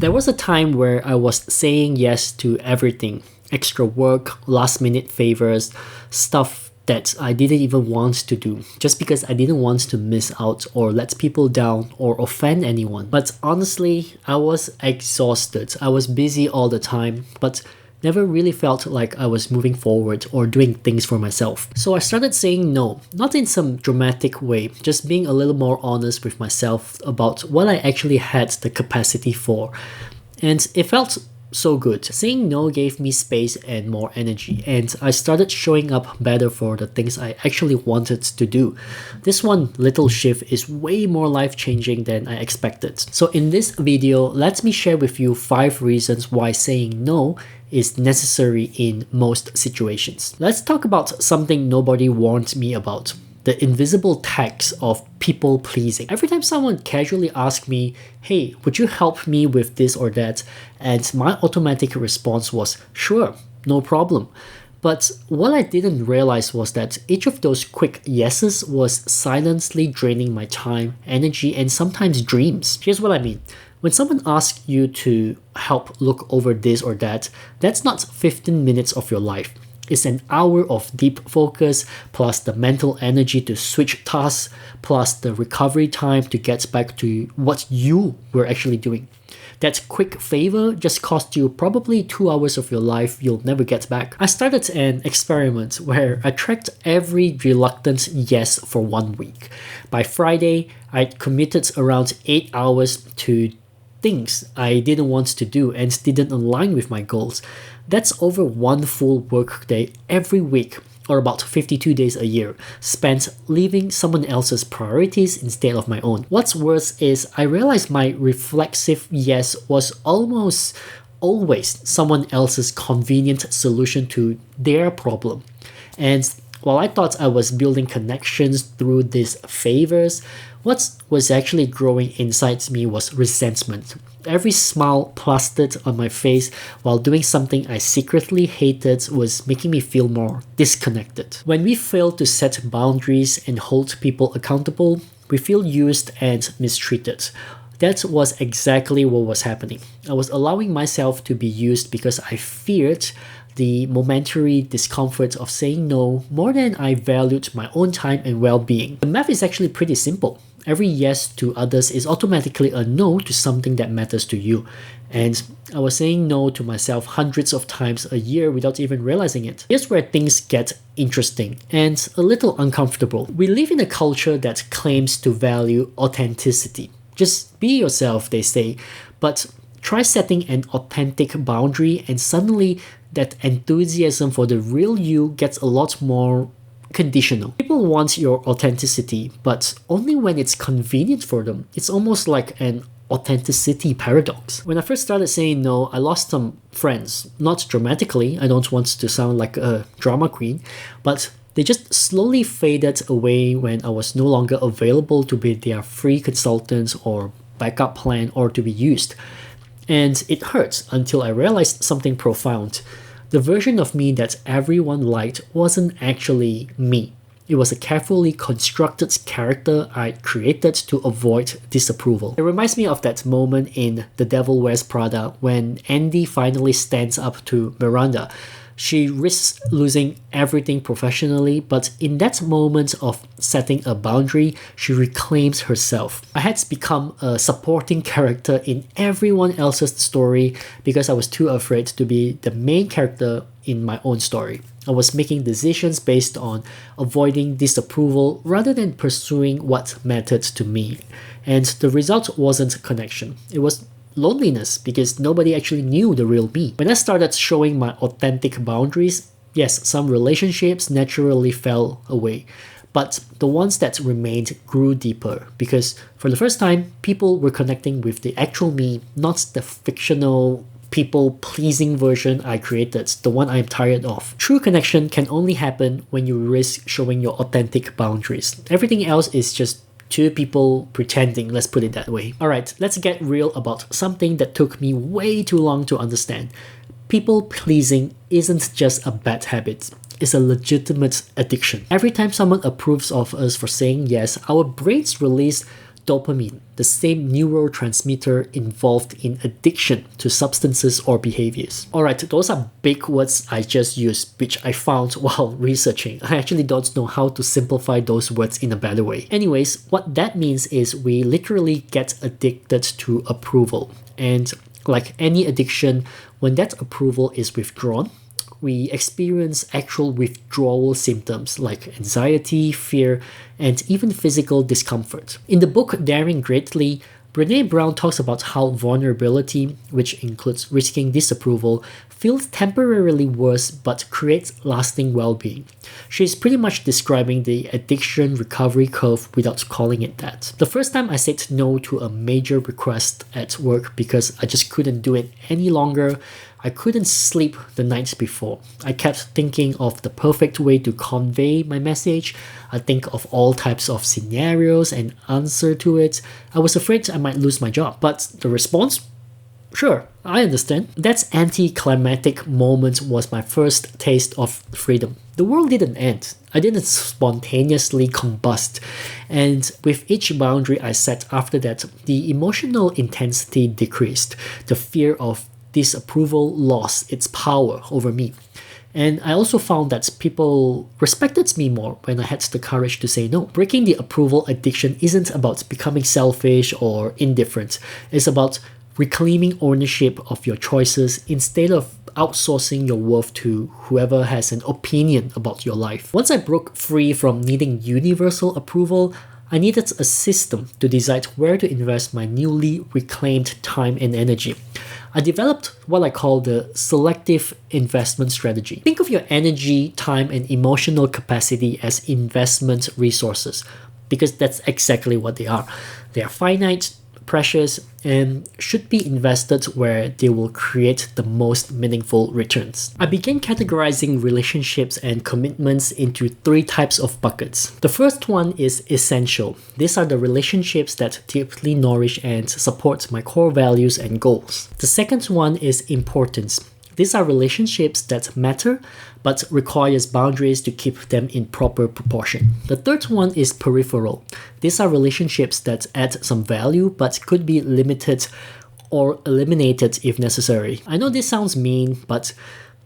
There was a time where I was saying yes to everything: extra work, last minute favors, stuff that I didn't even want to do, just because I didn't want to miss out or let people down or offend anyone. But honestly, I was exhausted. I was busy all the time, but never really felt like I was moving forward or doing things for myself. So I started saying no, not in some dramatic way, just being a little more honest with myself about what I actually had the capacity for. And it felt so good. Saying no gave me space and more energy, and I started showing up better for the things I actually wanted to do. This one little shift is way more life-changing than I expected. So in this video, let me share with you 5 reasons why saying no is necessary in most situations. Let's talk about something nobody warned me about: the invisible tax of people pleasing. Every time someone casually asks me, "Hey, would you help me with this or that?" and my automatic response was, "Sure, no problem." But what I didn't realize was that each of those quick yeses was silently draining my time, energy, and sometimes dreams. Here's what I mean. When someone asks you to help look over this or that, that's not 15 minutes of your life. It's an hour of deep focus, plus the mental energy to switch tasks, plus the recovery time to get back to what you were actually doing. That quick favor just cost you probably 2 hours of your life you'll never get back. I started an experiment where I tracked every reluctant yes for 1 week. By Friday, I'd committed around 8 hours to things I didn't want to do and didn't align with my goals. That's over 1 full work day every week, or about 52 days a year, spent leaving someone else's priorities instead of my own. What's worse is I realized my reflexive yes was almost always someone else's convenient solution to their problem. And while I thought I was building connections through these favors, what was actually growing inside me was resentment. Every smile plastered on my face while doing something I secretly hated was making me feel more disconnected. When we fail to set boundaries and hold people accountable, we feel used and mistreated. That was exactly what was happening. I was allowing myself to be used because I feared the momentary discomfort of saying no more than I valued my own time and well-being. The math is actually pretty simple. Every yes to others is automatically a no to something that matters to you. And I was saying no to myself hundreds of times a year without even realizing it. Here's where things get interesting and a little uncomfortable. We live in a culture that claims to value authenticity. Just be yourself, they say. But try setting an authentic boundary and suddenly that enthusiasm for the real you gets a lot more conditional. People want your authenticity, but only when it's convenient for them. It's almost like an authenticity paradox. When I first started saying no, I lost some friends. Not dramatically, I don't want to sound like a drama queen, but they just slowly faded away when I was no longer available to be their free consultant or backup plan or to be used. And it hurts until I realized something profound. The version of me that everyone liked wasn't actually me. It was a carefully constructed character I created to avoid disapproval. It reminds me of that moment in The Devil Wears Prada when Andy finally stands up to Miranda. She risks losing everything professionally, but in that moment of setting a boundary, she reclaims herself. I had become a supporting character in everyone else's story because I was too afraid to be the main character in my own story. I was making decisions based on avoiding disapproval rather than pursuing what mattered to me. And the result wasn't connection. It was loneliness because nobody actually knew the real me. When I started showing my authentic boundaries, yes, some relationships naturally fell away, but the ones that remained grew deeper because for the first time, people were connecting with the actual me, not the fictional people-pleasing version I created, the one I'm tired of. True connection can only happen when you risk showing your authentic boundaries. Everything else is just two people pretending, let's put it that way. Alright, let's get real about something that took me way too long to understand. People pleasing isn't just a bad habit, it's a legitimate addiction. Every time someone approves of us for saying yes, our brains release dopamine, the same neurotransmitter involved in addiction to substances or behaviors. Alright, those are big words I just used, which I found while researching. I actually don't know how to simplify those words in a better way. Anyways, what that means is we literally get addicted to approval. And like any addiction, when that approval is withdrawn, we experience actual withdrawal symptoms like anxiety, fear, and even physical discomfort. In the book Daring Greatly, Brené Brown talks about how vulnerability, which includes risking disapproval, feels temporarily worse but creates lasting well-being. She's pretty much describing the addiction recovery curve without calling it that. The first time I said no to a major request at work because I just couldn't do it any longer, I couldn't sleep the nights before. I kept thinking of the perfect way to convey my message. I think of all types of scenarios and answer to it. I was afraid I might lose my job. But the response? Sure, I understand. That anticlimactic moment was my first taste of freedom. The world didn't end. I didn't spontaneously combust. And with each boundary I set after that, the emotional intensity decreased. The fear of disapproval lost its power over me. And I also found that people respected me more when I had the courage to say no. Breaking the approval addiction isn't about becoming selfish or indifferent. It's about reclaiming ownership of your choices instead of outsourcing your worth to whoever has an opinion about your life. Once I broke free from needing universal approval, I needed a system to decide where to invest my newly reclaimed time and energy. I developed what I call the selective investment strategy. Think of your energy, time, and emotional capacity as investment resources, because that's exactly what they are. They are finite, precious, and should be invested where they will create the most meaningful returns. I began categorizing relationships and commitments into 3 types of buckets. The first one is essential. These are the relationships that deeply nourish and support my core values and goals. The second one is importance. These are relationships that matter but requires boundaries to keep them in proper proportion. The third one is peripheral. These are relationships that add some value but could be limited or eliminated if necessary. I know this sounds mean, but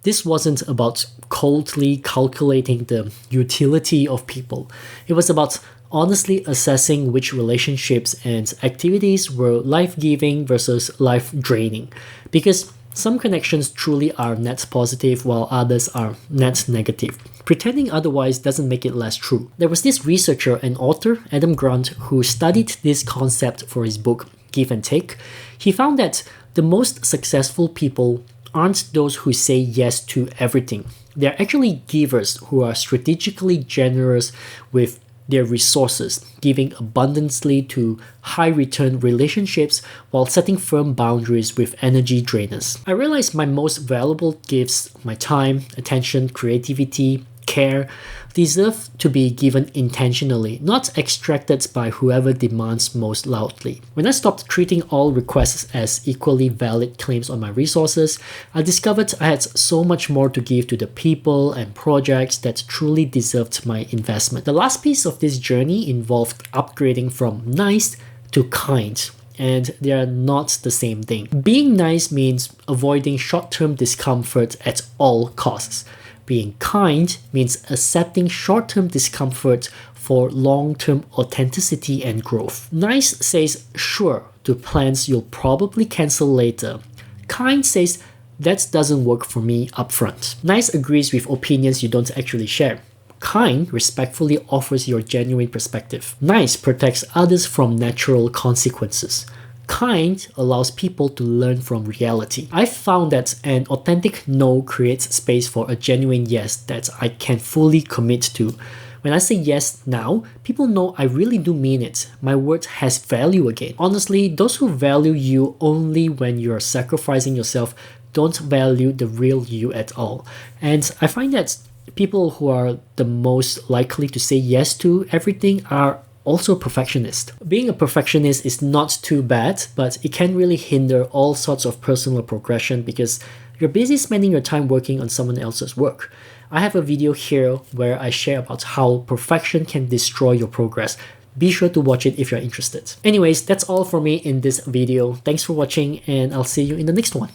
this wasn't about coldly calculating the utility of people. It was about honestly assessing which relationships and activities were life-giving versus life-draining. Because some connections truly are net positive while others are net negative. Pretending otherwise doesn't make it less true. There was this researcher and author, Adam Grant, who studied this concept for his book, Give and Take. He found that the most successful people aren't those who say yes to everything. They're actually givers who are strategically generous with their resources, giving abundantly to high-return relationships while setting firm boundaries with energy drainers. I realized my most valuable gifts, my time, attention, creativity, care, deserve to be given intentionally, not extracted by whoever demands most loudly. When I stopped treating all requests as equally valid claims on my resources, I discovered I had so much more to give to the people and projects that truly deserved my investment. The last piece of this journey involved upgrading from nice to kind. And they are not the same thing. Being nice means avoiding short-term discomfort at all costs. Being kind means accepting short-term discomfort for long-term authenticity and growth. Nice says sure to plans you'll probably cancel later. Kind says that doesn't work for me upfront. Nice agrees with opinions you don't actually share. Kind respectfully offers your genuine perspective. Nice protects others from natural consequences. Kind allows people to learn from reality. I've found that an authentic no creates space for a genuine yes that I can fully commit to. When I say yes now, people know I really do mean it. My word has value again. Honestly, those who value you only when you're sacrificing yourself don't value the real you at all. And I find that people who are the most likely to say yes to everything are also perfectionist. Being a perfectionist is not too bad, but it can really hinder all sorts of personal progression because you're busy spending your time working on someone else's work. I have a video here where I share about how perfection can destroy your progress. Be sure to watch it if you're interested. Anyways, that's all for me in this video. Thanks for watching, and I'll see you in the next one.